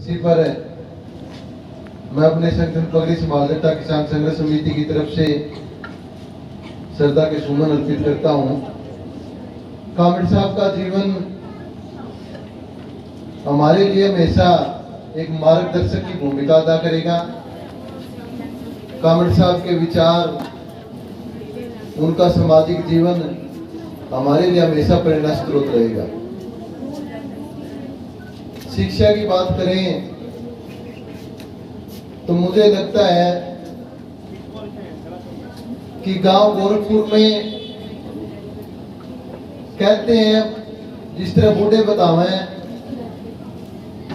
इसी पर मैं अपने संगठन पगड़ी संभाल जट्टा किसान संघर्ष समिति की तरफ से श्रद्धा के सुमन अर्पित करता हूं। कामरेड साहब का जीवन हमारे लिए हमेशा एक मार्गदर्शक की भूमिका अदा करेगा। कामरेड साहब के विचार, उनका सामाजिक जीवन हमारे लिए हमेशा प्रेरणा स्रोत रहेगा। शिक्षा की बात करें तो मुझे लगता है कि गांव गोरखपुर में कहते हैं, जिस तरह बूढ़े बतावे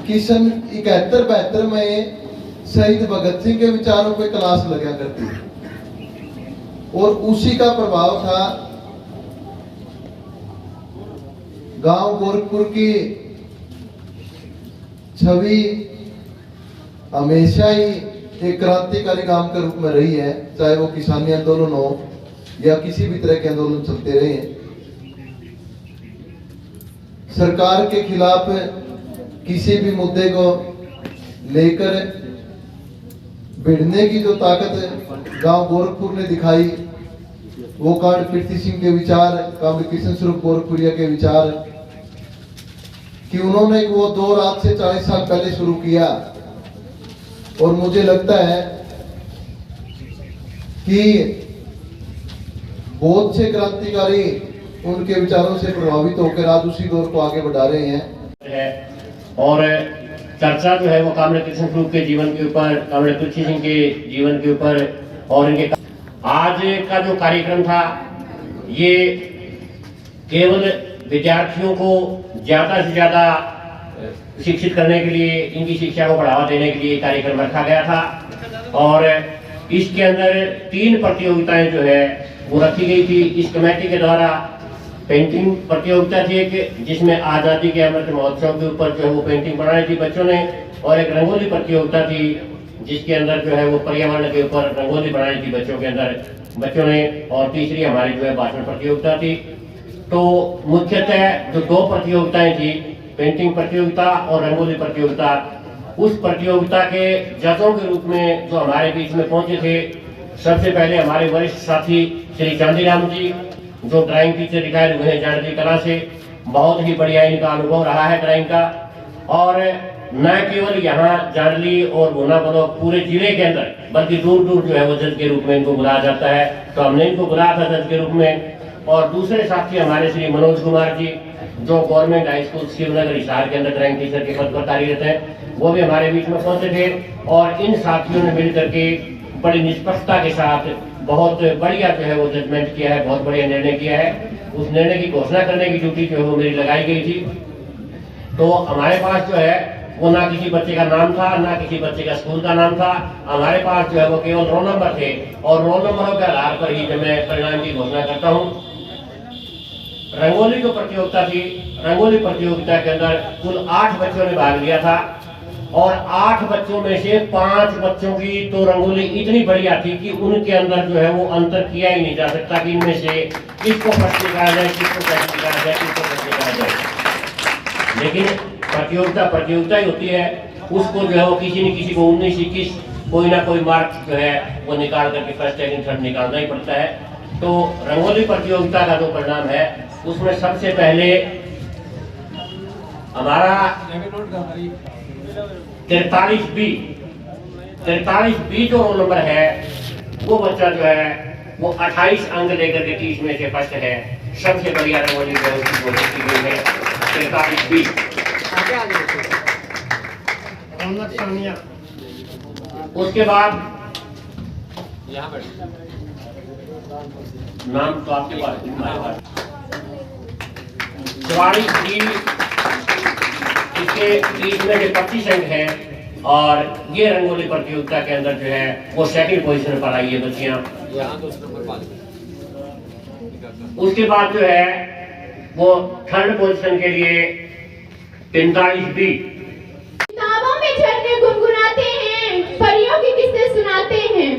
कि सन 71-72 में शहीद भगत सिंह के विचारों पे क्लास लगा करती थी और उसी का प्रभाव था। गांव गोरखपुर की छवि हमेशा ही एक क्रांतिकारी काम के रूप में रही है, चाहे वो किसानी आंदोलन हो या किसी भी तरह के आंदोलन चलते रहे। सरकार के खिलाफ किसी भी मुद्दे को लेकर भिड़ने की जो ताकत गांव गोरखपुर ने दिखाई, वो कांड कीर्ति सिंह के विचार, कामरेड कृष्ण स्वरूप गोरखपुरिया के विचार कि उन्होंने वो दौर आज से 40 साल पहले शुरू किया। और मुझे लगता है कि बहुत से क्रांतिकारी उनके विचारों से प्रभावित होकर आज उसी दौर को आगे बढ़ा रहे हैं। और चर्चा जो है वो कामरेड कृष्ण स्वरूप के जीवन के ऊपर, कामरेड तुलसी सिंह के जीवन के ऊपर और इनके आज का जो कार्यक्रम था, ये केवल विद्यार्थियों को ज्यादा से ज्यादा शिक्षित करने के लिए, इनकी शिक्षा को बढ़ावा देने के लिए कार्यक्रम रखा गया था। और इसके अंदर 3 प्रतियोगिताएं जो है वो रखी गई थी इस कमेटी के द्वारा। पेंटिंग प्रतियोगिता थी एक, जिसमें आज़ादी के अमृत महोत्सव के ऊपर जो है वो पेंटिंग बनाई थी बच्चों ने, और एक रंगोली प्रतियोगिता थी जिसके अंदर जो है वो पर्यावरण के ऊपर रंगोली बनाई थी बच्चों के अंदर बच्चों ने, और तीसरी हमारी जो है भाषण प्रतियोगिता थी। तो मुख्यतः जो 2 प्रतियोगिताएं थी, पेंटिंग प्रतियोगिता और रंगोली प्रतियोगिता, उस प्रतियोगिता के जजों के रूप में जो हमारे बीच में पहुंचे थे, सबसे पहले हमारे वरिष्ठ साथी श्री चांदीराम जी, जो ड्राइंग टीचर रिटायर हुए हैं जांडली कला से। बहुत ही बढ़िया इनका अनुभव रहा है ड्राइंग का। और न केवल यहाँ जांडली और भुना ब्लॉक, पूरे जिले के अंदर, बल्कि दूर दूर जो है वो जज के रूप में इनको बुलाया जाता है। तो हमने इनको बुलाया था जज के रूप में। और दूसरे साथी हमारे श्री मनोज कुमार जी, जो government high school Shivnagar Hisar के अंदर ड्राइंग टीचर के पद पर कार्यरत हैं, वो भी हमारे बीच में पहुंचे थे। और इन साथियों ने मिल करके बड़ी निष्पक्षता के साथ बहुत बढ़िया जो है वो जजमेंट किया है, बहुत बढ़िया निर्णय किया है। उस निर्णय की घोषणा करने की ड्यूटी जो है वो मेरी लगाई गई थी। तो हमारे पास जो है वो ना किसी बच्चे का नाम था, ना किसी बच्चे का स्कूल का नाम था। हमारे पास जो है वो केवल रोल नंबर थे, और रोल नंबरों के आधार पर ही जब मैं परिणाम की घोषणा करता हूँ। रंगोली जो प्रतियोगिता थी, रंगोली प्रतियोगिता के अंदर कुल 8 बच्चों ने भाग लिया था, और 8 बच्चों में से 5 बच्चों की तो रंगोली इतनी बढ़िया थी कि उनके अंदर जो है वो अंतर किया ही नहीं जा सकता कि इनमें से किसको फर्स्ट निकाला जाए, किसको सेकंड निकाला जाए, किसको फर्स्ट निकाला जाए। लेकिन प्रतियोगिता ही होती है, उसको जो है वो किसी न किसी को 19-21 कोई ना कोई मार्क जो है वो निकाल करके फर्स्ट सेकंड थर्ड निकालना ही पड़ता है। तो रंगोली प्रतियोगिता का जो परिणाम है, उसमें सबसे पहले हमारा 43B जो रोल नंबर है, वो बच्चा जो है वो 28 अंक लेकर के 30 में से फर्स्ट है। सबसे बढ़िया रंगोली जो की गई है 43B। उसके बाद नाम तो आपके पास 44B, इसके 30 में से 25 अंक है। और ये रंगोली प्रतियोगिता के अंदर जो है वो सेकंड पोजीशन पर आई है बच्चियां। उसके बाद जो है वो थर्ड पोजीशन के लिए 45B। किताबों में झरने गुनगुनाते हैं, परियों की किस्सें सुनाते हैं,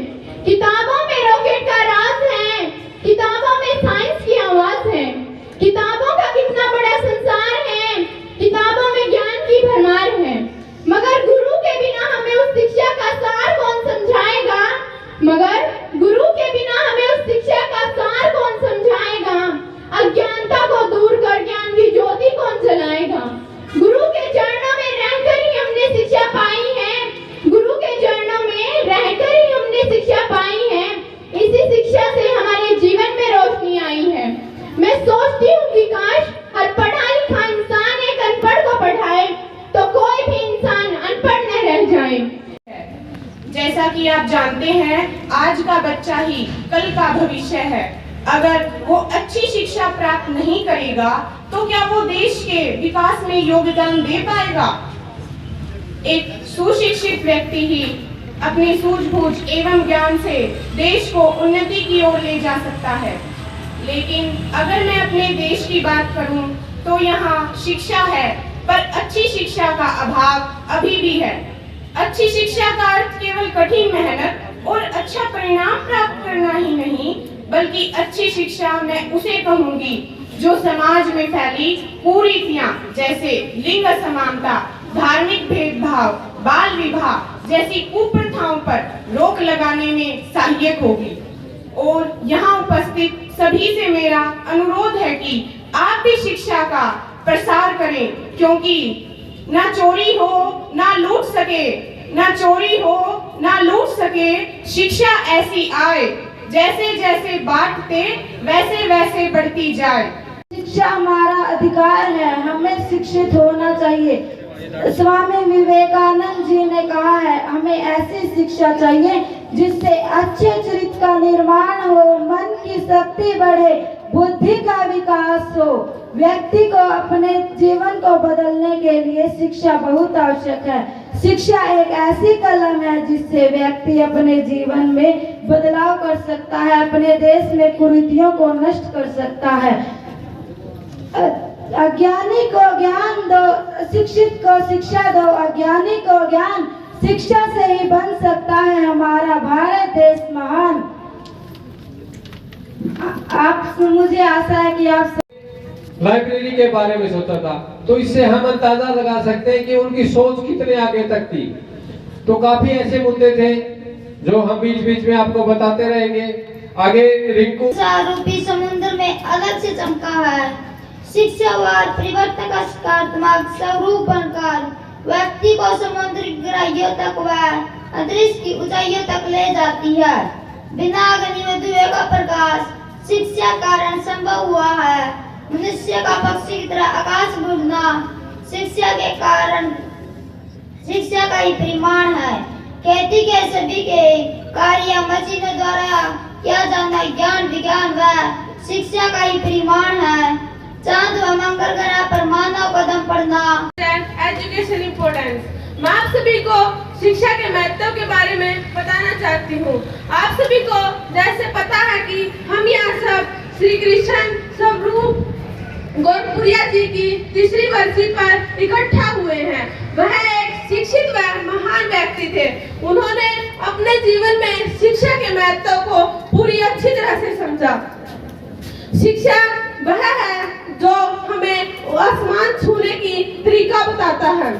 किताबों में रॉकेट का राज है, किताबों में साइंस की आवाज है, किताबों का कितना बड़ा संसार है, किताबों में ज्ञान की भरमार है, मगर गुरु जाएं। जैसा कि आप जानते हैं, आज का बच्चा ही कल का भविष्य है। अगर वो अच्छी शिक्षा प्राप्त नहीं करेगा तो क्या वो देश के विकास में योगदान दे पाएगा? एक सुशिक्षित व्यक्ति ही अपनी सूझबूझ एवं ज्ञान से देश को उन्नति की ओर ले जा सकता है। लेकिन अगर मैं अपने देश की बात करूं तो यहाँ शिक्षा है, पर अच्छी शिक्षा का अभाव अभी भी है। अच्छी शिक्षा का अर्थ केवल कठिन मेहनत और अच्छा परिणाम प्राप्त करना ही नहीं, बल्कि अच्छी शिक्षा मैं उसे कहूंगी जो समाज में फैली कुरीतियां जैसे लिंग असमानता, धार्मिक भेदभाव, बाल विवाह जैसी कुप्रथाओं पर रोक लगाने में सहायक होगी। और यहाँ उपस्थित सभी से मेरा अनुरोध है कि आप भी शिक्षा का प्रसार करें, क्योंकि ना चोरी हो ना लूट सके, ना चोरी हो ना लूट सके, शिक्षा ऐसी आए जैसे जैसे बांटते वैसे वैसे बढ़ती जाए। शिक्षा हमारा अधिकार है, हमें शिक्षित होना चाहिए। स्वामी विवेकानंद जी ने कहा है, हमें ऐसी शिक्षा चाहिए जिससे अच्छे चरित्र का निर्माण हो, मन की शक्ति बढ़े, बुद्धि का विकास हो। व्यक्ति को अपने जीवन को बदलने के लिए शिक्षा बहुत आवश्यक है। शिक्षा एक ऐसी कलम है जिससे व्यक्ति अपने जीवन में बदलाव कर सकता है, अपने देश में कुरीतियों को नष्ट कर सकता है। अज्ञानी को ज्ञान दो, शिक्षित को शिक्षा दो, अज्ञानी को ज्ञान। शिक्षा से ही बन सकता है हमारा भारत देश महान। आप मुझे आशा है कि आप लाइब्रेरी के बारे में सोचा था, तो इससे हम अंदाजा लगा सकते हैं कि उनकी सोच कितने आगे तक थी। तो काफी ऐसे मुद्दे थे जो हम बीच बीच में आपको बताते रहेंगे। आगे रिंकू रूपी समुद्र में अलग से चमका है। शिक्षा व परिवर्तन का सकारात्मक स्वरूप बनकर व्यक्ति को समुद्री गहराइयों तक व अंतरिक्ष की ऊंचाइयों तक ले जाती है। बिना अग्नि में दिए का प्रकाश शिक्षा कारण संभव हुआ है। मनुष्य का पक्षी की तरह आकाश बुझना शिक्षा के कारण, शिक्षा का ही परिमाण है। खेती के सभी के कार्य मशीनों द्वारा किया जाना ज्ञान विज्ञान व शिक्षा का ही परिमाण है। चांद व मंगल ग्रह पर मानव कदम पड़ना। Education importance. मैं आप सभी को शिक्षा के महत्व के बारे में बताना चाहती हूँ। आप सभी को जैसे पता है कि हम यहाँ सब श्री कृष्ण स्वरूप गोरखपुरिया जी की 3री बरसी पर इकट्ठा हुए हैं। वह एक शिक्षित व महान व्यक्ति थे। उन्होंने अपने जीवन में शिक्षा के महत्व को पूरी अच्छी तरह से समझा। शिक्षा वह है जो हमें आसमान छूने की तरीका बताता है।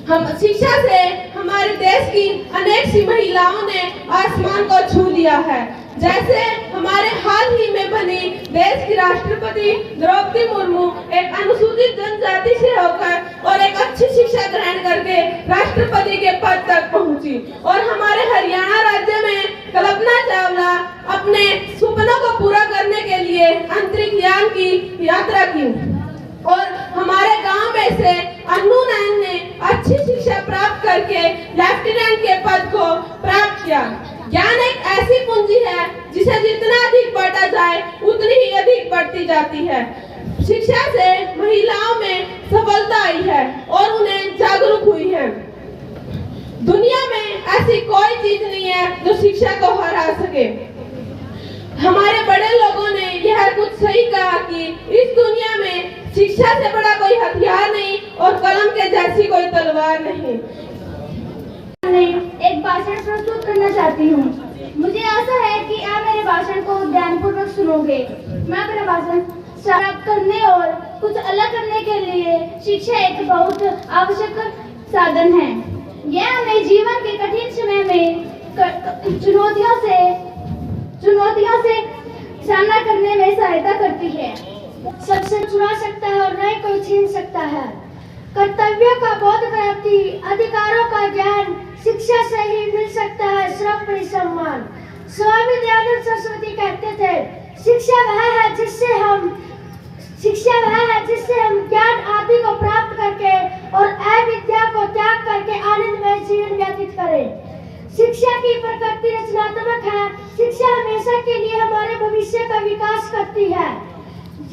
हम शिक्षा से हमारे देश की अनेक सी महिलाओं ने आसमान को छू लिया है। जैसे हमारे हाल ही में बनी देश की राष्ट्रपति द्रौपदी मुर्मू एक अनुसूचित जनजाति से होकर और एक अच्छी शिक्षा ग्रहण करके राष्ट्रपति के पद तक पहुंची। और हमारे हरियाणा राज्य में कल्पना चावला अपने सपनों को पूरा करने के लिए अंतरिक्ष यान की यात्रा की। और हमारे गांव में से अन्नू नैन ने अच्छी शिक्षा प्राप्त करके लेफ्टिनेंट के पद को प्राप्त किया। ज्ञान एक ऐसी पूंजी है जिसे जितना अधिक बांटा जाए उतनी ही अधिक बढ़ती जाती है। शिक्षा से महिलाओं में सफलता आई है और उन्हें जागरूक हुई है। दुनिया में ऐसी कोई चीज नहीं है जो शिक्षा को हरा सके। हमारे बड़े लोगों ने यह कुछ सही कहा कि इस दुनिया में शिक्षा से बड़ा कोई हथियार नहीं और कलम के जैसी कोई तलवार नहीं। एक भाषण प्रस्तुत करना चाहती हूँ। मुझे आशा है कि आप मेरे भाषण को ध्यानपूर्वक सुनोगे। मैं अपना भाषण प्राप्त करने और कुछ अलग करने के लिए शिक्षा एक बहुत आवश्यक साधन है। यह हमें जीवन के कठिन समय में चुनौतियों से सामना करने में सहायता करती है। सबसे चुरा सकता है और नहीं कोई छीन सकता है। कर्तव्यों का बोध प्राप्ति, अधिकारों का ज्ञान शिक्षा से ही मिल सकता है। श्रम परिसम्मान। स्वामी दयानंद सरस्वती कहते थे, शिक्षा वह है जिससे हम ज्ञान आदि को प्राप्त करके और अविद्या को त्याग करके आनंदमय जीवन करें। शिक्षा की प्रकृति रचनात्मक है। शिक्षा हमेशा के लिए हमारे भविष्य का विकास करती है।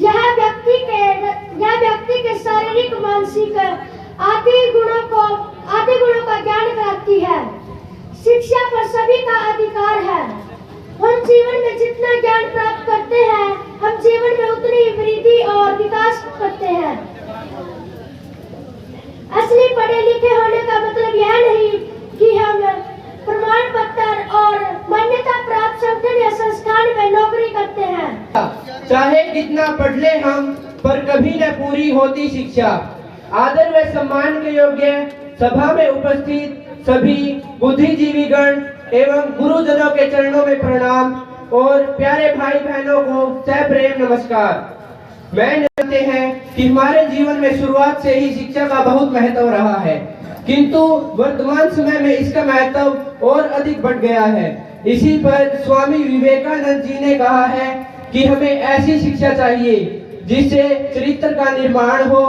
यह व्यक्ति के शारीरिक, मानसिक आदि गुणों का ज्ञान कराती है। शिक्षा पर सभी का अधिकार है। हम जीवन में जितना ज्ञान प्राप्त करते हैं, हम जीवन में उतनी वृद्धि और विकास करते हैं। असली पढ़े लिखे होने का मतलब यह नहीं कि हम प्रमाण पत्र और मान्यता प्राप्त संगठन या संस्थान में नौकरी करते हैं। चाहे कितना पढ़ ले हम, पर कभी न पूरी होती शिक्षा। आदर व सम्मान के योग्य सभा में उपस्थित सभी बुद्धिजीवीगण एवं गुरुजनों के चरणों में प्रणाम और प्यारे भाई बहनों को सप्रेम नमस्कार। मैं जानते हैं कि हमारे जीवन में शुरुआत से ही शिक्षा का बहुत महत्व रहा है, किंतु वर्तमान समय में इसका महत्व और अधिक बढ़ गया है। इसी पर स्वामी विवेकानंद जी ने कहा है कि हमें ऐसी शिक्षा चाहिए जिससे चरित्र का निर्माण हो,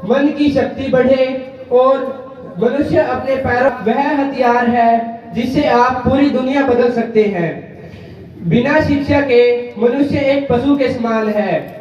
मन की शक्ति बढ़े और मनुष्य अपने पैरों वह हथियार है जिससे आप पूरी दुनिया बदल सकते हैं। बिना शिक्षा के मनुष्य एक पशु के समान है।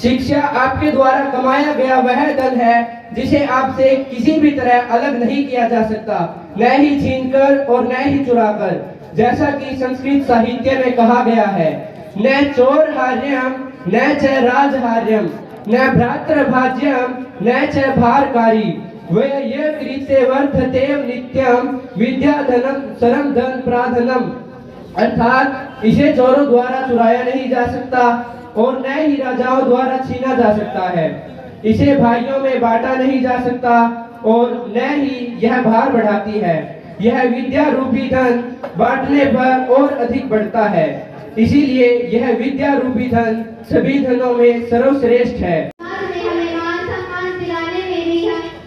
शिक्षा आपके द्वारा कमाया गया वह धन है जिसे आपसे किसी भी तरह अलग नहीं किया जा सकता, न ही छीनकर और न ही चुराकर। जैसा कि संस्कृत साहित्य में कहा गया है, न चोर हार्यम न च राजहार्यम न भ्रातृभाज्यम न च भारकारी वय कृत्य वर्धतेव नित्यम विद्या धनम सरम धन प्राधनम। अर्थात इसे चोरों द्वारा चुराया नहीं जा सकता और न ही राजाओं द्वारा छीना जा सकता है। इसे भाइयों में बांटा नहीं जा सकता और न ही यह भार बढ़ाती है। यह विद्या रूपी धन बांटने पर और अधिक बढ़ता है। इसीलिए यह विद्या रूपी धन सभी धनों में सर्वश्रेष्ठ है। हमें मान सम्मान दिलाने में भी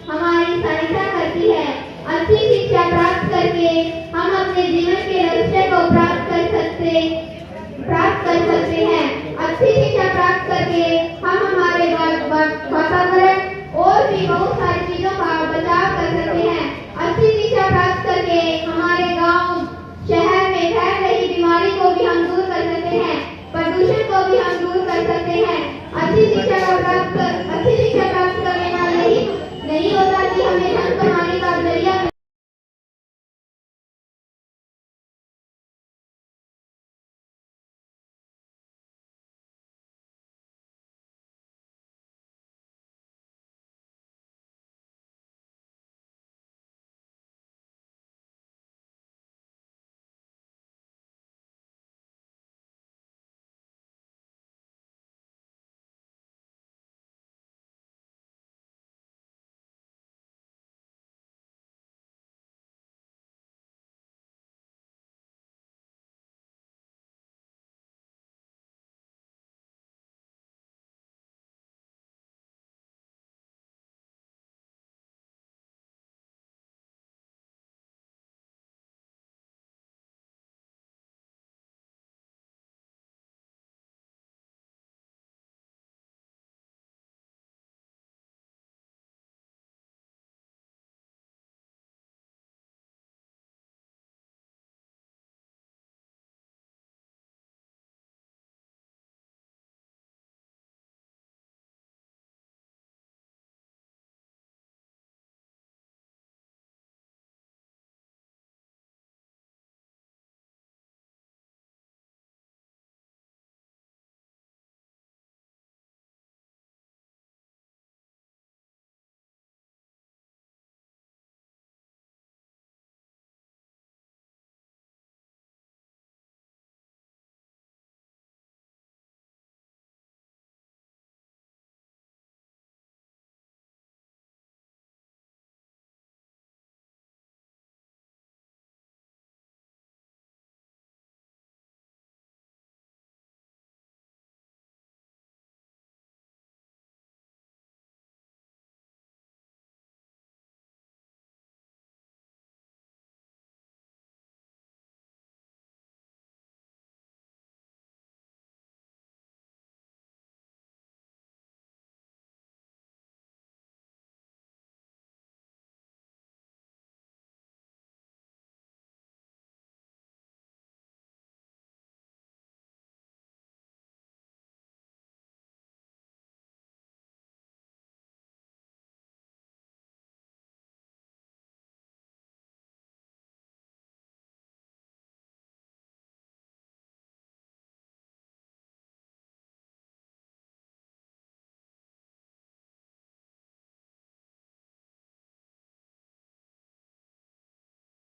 हमारी सहायता करती है। अच्छी शिक्षा प्राप्त करके हम अपने जीवन